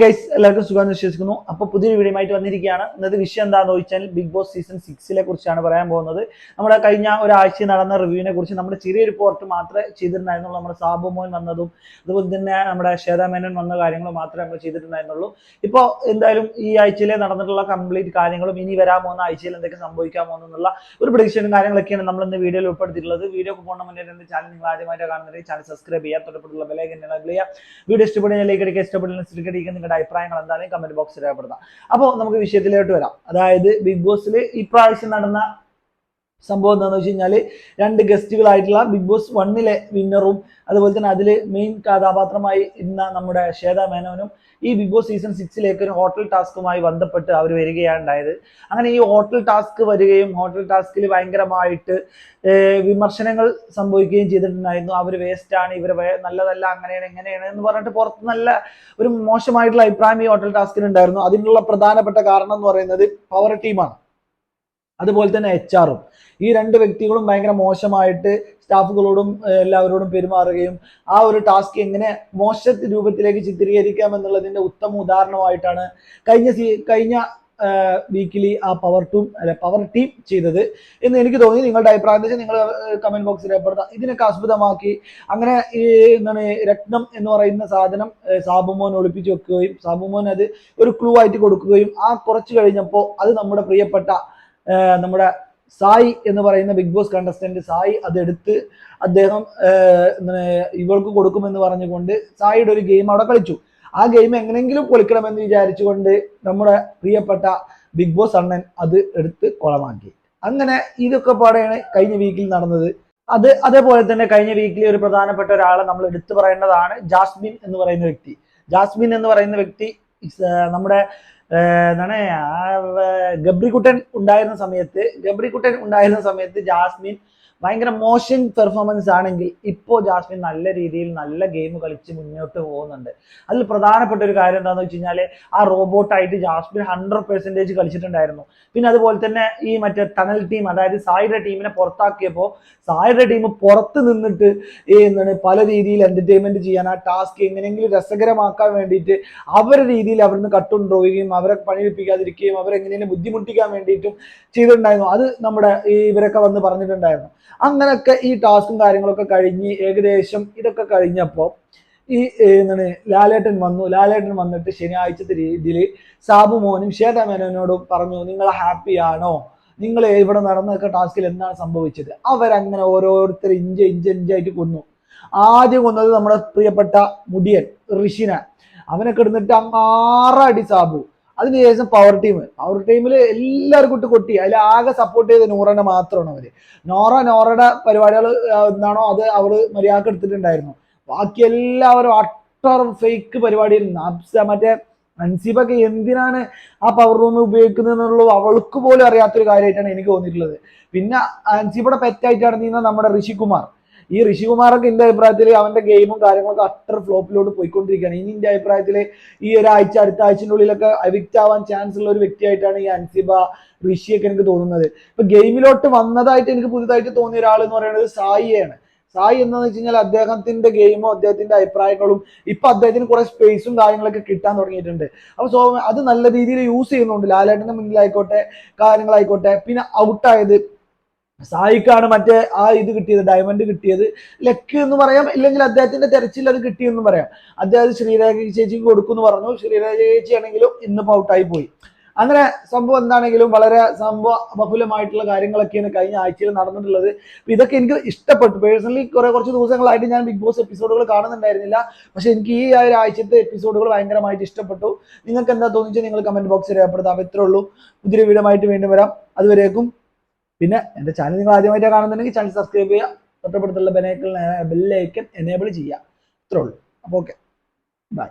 Guys എല്ലാവർക്കും സുഖമെന്ന് വിശ്വസിക്കുന്നു. അപ്പോൾ പുതിയൊരു വീഡിയോയുമായിട്ട് വന്നിരിക്കുകയാണ്. ഇന്നത്തെ വിഷയം എന്താണെന്ന് ചോദിച്ചാൽ ബിഗ് ബോസ് സീസൺ 6 കുറിച്ചാണ് പറയാൻ പോകുന്നത്. നമ്മുടെ കഴിഞ്ഞ ഒരാഴ്ച നടന്ന റിവ്യൂവിനെ കുറിച്ച് നമ്മുടെ ചെറിയൊരു റിപ്പോർട്ട് മാത്രമേ ചെയ്തിട്ടുണ്ടായിരുന്നുള്ളൂ. നമ്മുടെ സാബു മോൻ വന്നതും അതുപോലെ തന്നെ നമ്മുടെ ശ്വേതാ മേനോൻ വന്ന കാര്യങ്ങൾ മാത്രമേ നമ്മൾ ചെയ്തിട്ടുണ്ടായിരുന്നുള്ളൂ. ഇപ്പോൾ എന്തായാലും ഈ ആഴ്ചയിലെ നടന്നിട്ടുള്ള കംപ്ലീറ്റ് കാര്യങ്ങളും ഇനി വരാൻ പോകുന്ന ആഴ്ചയിൽ എന്തൊക്കെ സംഭവിക്കാൻ പോകുന്നുള്ള ഒരു പ്രഡിക്ഷനും കാര്യങ്ങളൊക്കെയാണ് നമ്മൾ ഇന്ന് വീഡിയോയിൽ ഉൾപ്പെടുത്തിയിട്ടുള്ളത്. വീഡിയോ പോകുന്ന മുന്നേ എൻ്റെ ചാനൽ നിങ്ങൾ ആദ്യമായിട്ട് കാണുന്നത് ചാനൽ സബ്സ്ക്രൈബ് ചെയ്യുക, തൊട്ടടുത്തുള്ള ബെൽ ഐക്കൺ എനേബിൾ ചെയ്യുക. വീഡിയോ ഇഷ്ടപ്പെടുന്ന ലൈക്ക് അടിക്കുക, ഇഷ്ടപ്പെടുന്ന അഭിപ്രായങ്ങൾ എന്തായാലും കമന്റ് ബോക്സിൽ രേഖപ്പെടുത്താം. അപ്പോൾ നമുക്ക് വിഷയത്തിലോട്ട് വരാം. അതായത് ബിഗ് ബോസിൽ ഇപ്രാവശ്യം നടന്ന സംഭവം എന്താണെന്ന് വെച്ച് കഴിഞ്ഞാൽ രണ്ട് ഗസ്റ്റുകളായിട്ടുള്ള ബിഗ് ബോസ് 1 വിന്നറും അതുപോലെ തന്നെ അതിൽ മെയിൻ കഥാപാത്രമായി ഇന്ന നമ്മുടെ ശ്വേതാ മേനോനും ഈ ബിഗ് ബോസ് സീസൺ 6 ഒരു ഹോട്ടൽ ടാസ്കുമായി ബന്ധപ്പെട്ട് അവർ വരികയാണ് ഉണ്ടായത്. അങ്ങനെ ഈ ഹോട്ടൽ ടാസ്ക് വരികയും ഹോട്ടൽ ടാസ്കിൽ ഭയങ്കരമായിട്ട് വിമർശനങ്ങൾ സംഭവിക്കുകയും ചെയ്തിട്ടുണ്ടായിരുന്നു. അവർ വേസ്റ്റാണ്, ഇവർ നല്ലതല്ല, അങ്ങനെയാണ് എങ്ങനെയാണ് എന്ന് പറഞ്ഞിട്ട് പുറത്ത് നല്ല ഒരു മോശമായിട്ടുള്ള അഭിപ്രായം ഈ ഹോട്ടൽ ടാസ്കിന് ഉണ്ടായിരുന്നു. അതിനുള്ള പ്രധാനപ്പെട്ട കാരണം എന്ന് പറയുന്നത് പവർ ടീമാണ്, അതുപോലെ തന്നെ HR-ഉം. ഈ രണ്ട് വ്യക്തികളും ഭയങ്കര മോശമായിട്ട് സ്റ്റാഫുകളോടും എല്ലാവരോടും പെരുമാറുകയും ആ ഒരു ടാസ്ക് എങ്ങനെ മോശ രൂപത്തിലേക്ക് ചിത്രീകരിക്കാം എന്നുള്ളതിന്റെ ഉത്തമ ഉദാഹരണമായിട്ടാണ് കഴിഞ്ഞ വീക്കിലി ആ പവർ ടീം ചെയ്തത് എന്ന് എനിക്ക് തോന്നി. നിങ്ങളുടെ അഭിപ്രായം വെച്ചാൽ നിങ്ങൾ കമന്റ് ബോക്സിൽ രേഖപ്പെടുത്താം. ഇതിനൊക്കെ ആസ്പദമാക്കി അങ്ങനെ ഈ എന്താണ് രത്നം എന്ന് പറയുന്ന സാധനം സാബുമോൻ ഒളിപ്പിച്ചു വെക്കുകയും സാബുമോൻ അത് ഒരു ക്ലൂ ആയിട്ട് കൊടുക്കുകയും ആ കുറച്ച് കഴിഞ്ഞപ്പോൾ അത് നമ്മുടെ പ്രിയപ്പെട്ട നമ്മുടെ സായി എന്ന് പറയുന്ന ബിഗ് ബോസ് കണ്ടസ്റ്റന്റ് സായി അതെടുത്ത് അദ്ദേഹം ഇവൾക്ക് കൊടുക്കുമെന്ന് പറഞ്ഞുകൊണ്ട് സായിയുടെ ഒരു ഗെയിം അവിടെ കളിച്ചു. ആ ഗെയിം എങ്ങനെയെങ്കിലും പൊളിക്കണമെന്ന് വിചാരിച്ചുകൊണ്ട് നമ്മുടെ പ്രിയപ്പെട്ട ബിഗ് ബോസ് അണ്ണൻ അത് എടുത്ത് കുളമാക്കി. അങ്ങനെ ഇതൊക്കെ പാടെയാണ് കഴിഞ്ഞ വീക്കിൽ നടന്നത്. അതേപോലെ തന്നെ കഴിഞ്ഞ വീക്കിൽ ഒരു പ്രധാനപ്പെട്ട ഒരാളെ നമ്മൾ എടുത്തു പറയേണ്ടതാണ് ജാസ്മിൻ എന്ന് പറയുന്ന വ്യക്തി. ജാസ്മിൻ എന്ന് പറയുന്ന വ്യക്തി നമ്മുടെ എന്താണ് ഗബ്രിക്കുട്ടൻ ഉണ്ടായിരുന്ന സമയത്ത് ജാസ്മിൻ ഭയങ്കര മോശം പെർഫോമൻസ് ആണെങ്കിൽ ഇപ്പോൾ ജാസ്മിൻ നല്ല രീതിയിൽ നല്ല ഗെയിം കളിച്ച് മുന്നോട്ട് പോകുന്നുണ്ട്. അതിൽ പ്രധാനപ്പെട്ട ഒരു കാര്യം എന്താണെന്ന് വെച്ച് കഴിഞ്ഞാൽ ആ റോബോട്ടായിട്ട് ജാസ്മിൻ 100% കളിച്ചിട്ടുണ്ടായിരുന്നു. പിന്നെ അതുപോലെ തന്നെ ഈ മറ്റേ ടണൽ ടീം, അതായത് സായിയുടെ ടീമിനെ പുറത്താക്കിയപ്പോൾ സായിയുടെ ടീം പുറത്ത് നിന്നിട്ട് പല രീതിയിൽ എന്റർടൈൻമെന്റ് ചെയ്യാൻ ആ ടാസ്ക് എങ്ങനെയെങ്കിലും രസകരമാക്കാൻ വേണ്ടിയിട്ട് അവരുടെ രീതിയിൽ അവരിന്ന് കട്ടുകൊണ്ടുപോവുകയും അവരെ പണിയെടുപ്പിക്കാതിരിക്കുകയും അവരെങ്ങനെയും ബുദ്ധിമുട്ടിക്കാൻ വേണ്ടിയിട്ടും ചെയ്തിട്ടുണ്ടായിരുന്നു. അത് നമ്മുടെ ഇവരൊക്കെ വന്ന് പറഞ്ഞിട്ടുണ്ടായിരുന്നു. അങ്ങനെയൊക്കെ ഈ ടാസ്കും കാര്യങ്ങളൊക്കെ കഴിഞ്ഞ് ഏകദേശം ഇതൊക്കെ കഴിഞ്ഞപ്പോൾ ഈ ലാലേട്ടൻ വന്നിട്ട് ശനിയാഴ്ചത്തെ രീതിയിൽ സാബു മോനും ശ്വേതാ മേനോനോടും പറഞ്ഞു, നിങ്ങൾ ഹാപ്പിയാണോ, നിങ്ങൾ ഇവിടെ നടന്നൊക്കെ ടാസ്കിൽ എന്താണ് സംഭവിച്ചത്. അവരങ്ങനെ ഓരോരുത്തർ ഇഞ്ചായിട്ട് കൊന്നു. ആദ്യം കൊന്നത് നമ്മുടെ പ്രിയപ്പെട്ട മുടിയൻ ഋഷിനെ, അവനെ കിടന്നിട്ട് 6 അടി സാബു. അതിനുശേഷം പവർ ടീമിൽ എല്ലാവർക്കും ഇട്ട് കൊട്ടി. അതിൽ ആകെ സപ്പോർട്ട് ചെയ്ത നൂറനെ മാത്രമാണ് അവര്. നോറയുടെ പരിപാടികൾ എന്താണോ അത് അവള് മര്യാദക്ക് എടുത്തിട്ടുണ്ടായിരുന്നു. ബാക്കി എല്ലാവരും അട്ടർ ഫേക്ക് പരിപാടിയായിരുന്നു. മറ്റേ അൻസിബൊക്കെ എന്തിനാണ് ആ പവർ റൂം ഉപയോഗിക്കുന്നത് എന്നുള്ളത് അവൾക്ക് പോലും അറിയാത്തൊരു കാര്യമായിട്ടാണ് എനിക്ക് തോന്നിയിട്ടുള്ളത്. പിന്നെ അൻസിബയുടെ പെറ്റായിട്ട് നടന്നിരുന്ന നമ്മുടെ ഋഷികുമാർ, ഈ ഋഷികുമാറൊക്കെ എൻ്റെ അഭിപ്രായത്തിൽ അവന്റെ ഗെയിമും കാര്യങ്ങളൊക്കെ അട്ടർ ഫ്ലോപ്പിലോട്ട് പോയിക്കൊണ്ടിരിക്കുകയാണ്. ഇനി എൻ്റെ അഭിപ്രായത്തിൽ ഈ ഒരാഴ്ച അടുത്ത ആഴ്ചൻ്റെ ഉള്ളിലൊക്കെ എവിക്റ്റ് ആവാൻ ചാൻസ് ഉള്ള ഒരു വ്യക്തിയായിട്ടാണ് ഈ അൻസിബ ഋഷിയൊക്കെ എനിക്ക് തോന്നുന്നത്. ഇപ്പൊ ഗെയിമിലോട്ട് വന്നതായിട്ട് എനിക്ക് പുതുതായിട്ട് തോന്നിയ ഒരാൾ എന്ന് പറയുന്നത് സായിയാണ്. സായി എന്താണെന്ന് വെച്ച് കഴിഞ്ഞാൽ അദ്ദേഹത്തിന്റെ ഗെയിമോ അദ്ദേഹത്തിന്റെ അഭിപ്രായങ്ങളും ഇപ്പൊ അദ്ദേഹത്തിന് കുറെ സ്പേസും കാര്യങ്ങളൊക്കെ കിട്ടാൻ തുടങ്ങിയിട്ടുണ്ട്. അപ്പൊ അത് നല്ല രീതിയിൽ യൂസ് ചെയ്യുന്നുണ്ട്. ലാലേട്ടന്റെ മുന്നിലായിക്കോട്ടെ കാര്യങ്ങളായിക്കോട്ടെ. പിന്നെ ഔട്ടായത് സായിക്കാണ് മറ്റേ ആ ഇത് കിട്ടിയത്, ഡയമണ്ട് കിട്ടിയത്. ലക്ക് എന്ന് പറയാം, ഇല്ലെങ്കിൽ അദ്ദേഹത്തിന്റെ തെരച്ചിൽ അത് കിട്ടിയെന്നും പറയാം. അദ്ദേഹം ശ്രീരേഖ ചേച്ചിക്ക് കൊടുക്കുമെന്ന് പറഞ്ഞു. ശ്രീരേഖ ചേച്ചി ആണെങ്കിലും ഇന്നിപ്പോ ഔട്ടായി പോയി. അങ്ങനെ സംഭവം എന്താണെങ്കിലും വളരെ ബഹുലമായിട്ടുള്ള കാര്യങ്ങളൊക്കെയാണ് കഴിഞ്ഞ ആഴ്ചയിൽ നടന്നിട്ടുള്ളത്. അപ്പൊ ഇതൊക്കെ എനിക്ക് ഇഷ്ടപ്പെട്ടു. പേഴ്സണലി കുറച്ച് ദിവസങ്ങളായിട്ട് ഞാൻ ബിഗ് ബോസ് എപ്പിസോഡുകൾ കാണുന്നുണ്ടായിരുന്നില്ല. പക്ഷെ എനിക്ക് ഈ ആഴ്ചത്തെ എപ്പിസോഡുകൾ ഭയങ്കരമായിട്ട് ഇഷ്ടപ്പെട്ടു. നിങ്ങൾക്ക് എന്താ തോന്നിച്ചാൽ നിങ്ങൾ കമന്റ് ബോക്സിൽ രേഖപ്പെടുത്താം. ഇത്രേ ഉള്ളൂ. പുതിയൊരു വീഡിയോ ആയിട്ട് വീണ്ടും വരാം. അതുവരേക്കും പിന്നെ എൻ്റെ ചാനൽ നിങ്ങൾ ആദ്യമായിട്ടാണ് കാണുന്നുണ്ടെങ്കിൽ ചാനൽ സബ്സ്ക്രൈബ് ചെയ്യുക, തൊട്ടടുത്തുള്ള ബെല്ലൈക്കൺ എനേബിൾ ചെയ്യുക. ഇത്രേ ഉള്ളൂ. അപ്പോൾ ഓക്കെ, ബൈ.